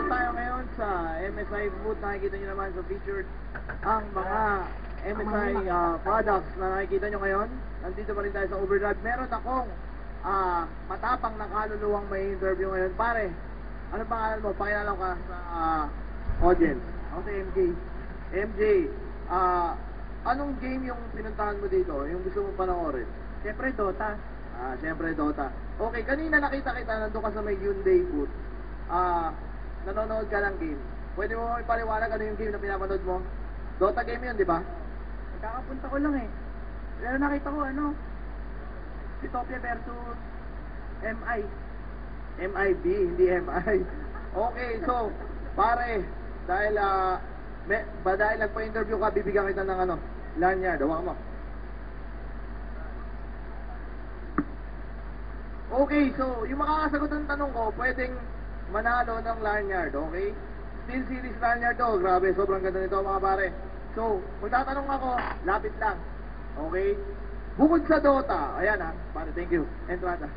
tayo ngayon sa MSI booth. Nakikita nyo naman sa featured ang mga MSI products na nakikita nyo ngayon. Nandito pa rin tayo sa Overdrive. Meron akong matapang na kaluluwang may interview ngayon. Pare, ano pangalan mo? Pakilala ka sa audience. Ako si MJ. MJ, anong game yung pinuntahan mo dito? Yung gusto mong panoorin? Siyempre, Dota. Siyempre Dota. Okay, kanina nakita kita, nandun ka sa may Hyundai booth. Nanonood ka ng game. Pwede mo ipaliwanag ano yung game na pinapanood mo? Dota game yun, di ba? Kakapunta ko lang eh. Pero nakita ko Utopia versus MI. MIB, hindi MI. Okay, so, pare, dahil nagpa-interview ka, bibigyan kita ng lanyard. Hawakan mo. Okay, so, yung makakasagot ng tanong ko, pwedeng manalo ng lanyard, okay? Steel Series lanyard to, grabe, sobrang ganda nito mga pare. So, magtatanong ako, lapit lang, okay? Bukod sa Dota, ayan pare, thank you, entrada.